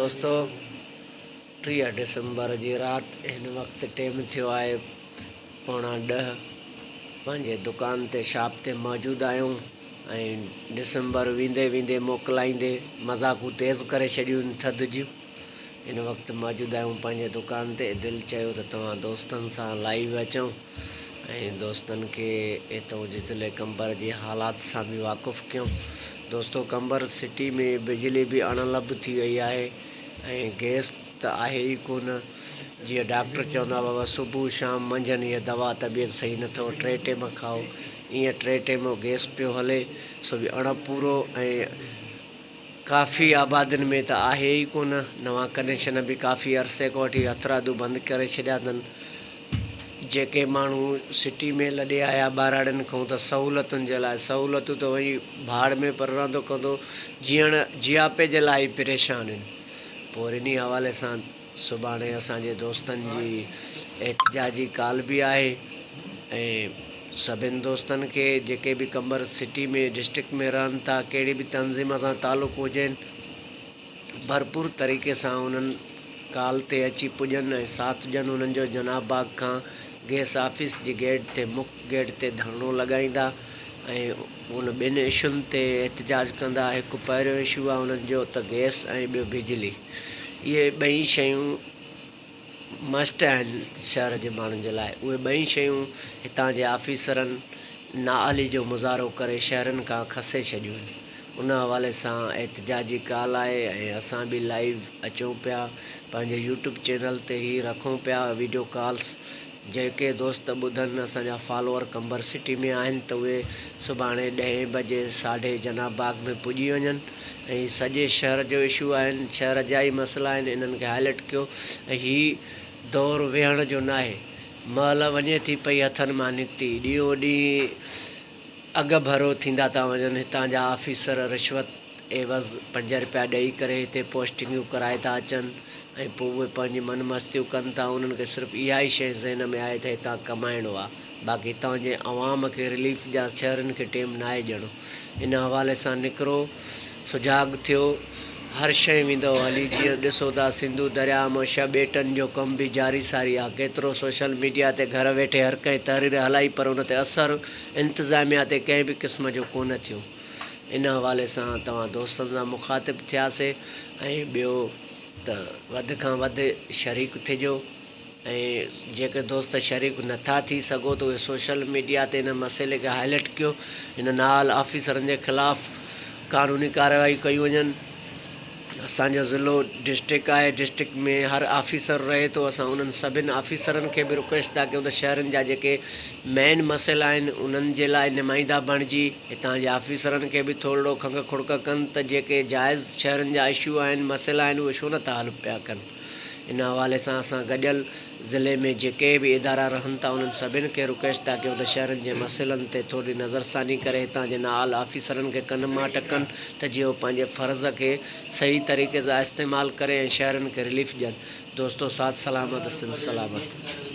दोस्तों 30 डिसंबर जी रात इन वक्त टाइम थियो आहे 9:30। पंहिंजे दुकान ते शॉप ते मौजूद आहियूं ऐं डिसंबर वेंदे वेंदे मोकिलाईंदे मज़ाकूं तेज़ करे छॾियूं थधि जूं। इन वक्त मौजूद आहियूं पंहिंजे दुकान ते। दिलि चयो त तव्हां दोस्तनि सां लाइव अचूं ऐं दोस्तनि खे हितां जे ज़िले कंबर जे हालात सां बि वाक़ुफ़ु कयूं। दोस्तों कंबर सिटी में बिजली भी अणलभ थी वई आहे ऐं गैस त आहे ई कोन। जीअं डॉक्टर चवंदा बाबा सुबुह शाम मंझंदि इहा दवा तबियत सही न अथव 3 टाइम खाओ, ईअं 3 टाइम गैस पियो हले सो बि अणपूरो ऐं काफ़ी आबादियुनि में त आहे ई कोन। नवां कनेक्शन भी काफ़ी अरसे खां वठी हथरादू बंदि करे छॾिया अथनि। जेके माण्हू सिटी में लॾे आया ॿाराड़ियुनि खां त सहूलियतुनि जे लाइ सहूलियतूं त वञी भाड़ में पर रहंदो कंदो जीअण जियापे जे लाइ परेशान आहिनि। पोइ इन हवाले सां सुभाणे असांजे दोस्तनि जी एहतिजाजी कॉल भी आहे ऐं सभिनि दोस्तनि खे जेके भी कंबर सिटी में डिस्ट्रिक्ट में रहनि था, कहिड़ी भी तंज़ीम सां तालुक़ु हुजनि, भरपूर तरीक़े सां उन्हनि कॉल ते अची पुॼनि ऐं साथ ॾियनि। उन्हनि जो जनाब बाग खां गैस ऑफिस जी गेट ते मुख्य गेट ते धरणो लॻाईंदा ऐं उन 2 इशुनि ते एहतिजाज कंदा। हिकु पहिरियों इशू आहे उन्हनि जो त गैस ऐं ॿियो बिजली। इहे 2 शयूं मस्ट आहिनि शहर जे माण्हुनि जे लाइ। उहे 2 शयूं हितां जे ऑफिसरनि नाअहली जो मुज़ाहरो करे शहरनि खां खसे छॾियूं आहिनि। उन हवाले सां एहतिजाजी कॉल आहे ऐं असां भी लाइव अचूं पिया पंहिंजे यूट्यूब चैनल ते ही रखूं पिया वीडियो कॉल्स। जेके दोस्त ॿुधनि असांजा फॉलोअर कंबर सिटी में आहिनि त उहे सुभाणे 10 बजे साढे जनाब बाग में पुॼी वञनि ऐं सॼे शहर जो इशू आहिनि, शहर जा ई मसइला आहिनि, इन्हनि खे हाईलाइट कयो। ऐं हीउ दौर वेहण जो न आहे, महिल वञे थी पई हथनि मां निकिती, ॾींहों ॾींहुं अघ भरो थींदा था वञनि। हितां जा ऑफिसर रिश्वत एवज़ 5 रुपया ॾेई करे हिते पोस्टिंगूं कराए था अचनि ऐं पोइ उहे पंहिंजी मन मस्तियूं कनि था। उन्हनि खे सिर्फ़ु इहा ई शइ ज़हन में आहे त हितां कमाइणो आहे, बाक़ी हितां जे अवाम खे रिलीफ जा शहरनि खे टाइम न आहे ॾियणो। इन हवाले सां निकिरो, सुजाग थियो, हर शइ वेंदव हली। जीअं ॾिसो था सिंधू दरिया मां 6 ॿेटनि जो कम भी जारी सारी आहे। केतिरो सोशल मीडिया ते घर वेठे हर कंहिं तहरीर हलाई पर उन ते असरु इंतिज़ामिया ते कंहिं भी क़िस्म जो कोन थियो। इन हवाले सां तव्हां दोस्तनि सां मुखातिब थियासीं ऐं ॿियो त वधि खां वधि शरीक थिजो ऐं जेके दोस्त शरीक नथा थी सघो त उहे सोशल मीडिया ते इन मसइले खे हाईलाइट कयो। इन नाल ऑफिसरनि जे ख़िलाफ़ कानूनी कार्रवाई कयूं वञनि। असांजो ज़िलो डिस्ट्रिक्ट आहे, डिस्ट्रिक्ट में हर ऑफिसर रहे थो। असां उन्हनि सभिनि ऑफिसरनि खे बि रिक्वेस्ट था कयूं त शहरनि जा जेके मेन मसइला आहिनि उन्हनि जे लाइ नुमाइंदा बणिजी हितां जे ऑफिसरनि खे बि थोरो खंघ खुड़क कनि त जेके जाइज़ शहरनि जा इशू आहिनि, मसइला आहिनि, उहे छो नथा हल पिया कनि। इन हवाले सां असां गॾियल ज़िले में जेके भी इदारा रहनि था उन्हनि सभिनि खे रिक्वेस्ट था कयूं त शहरनि जे मसइलनि ते थोरी नज़रसानी करे हितां जे नाल ऑफिसरनि खे कन मां टकनि त जीअं उहे पंहिंजे फ़र्ज़ खे सही तरीक़े सां इस्तेमालु करे ऐं शहरनि खे रिलीफ ॾियनि। दोस्तो साथ सलामत सिंध सलामत।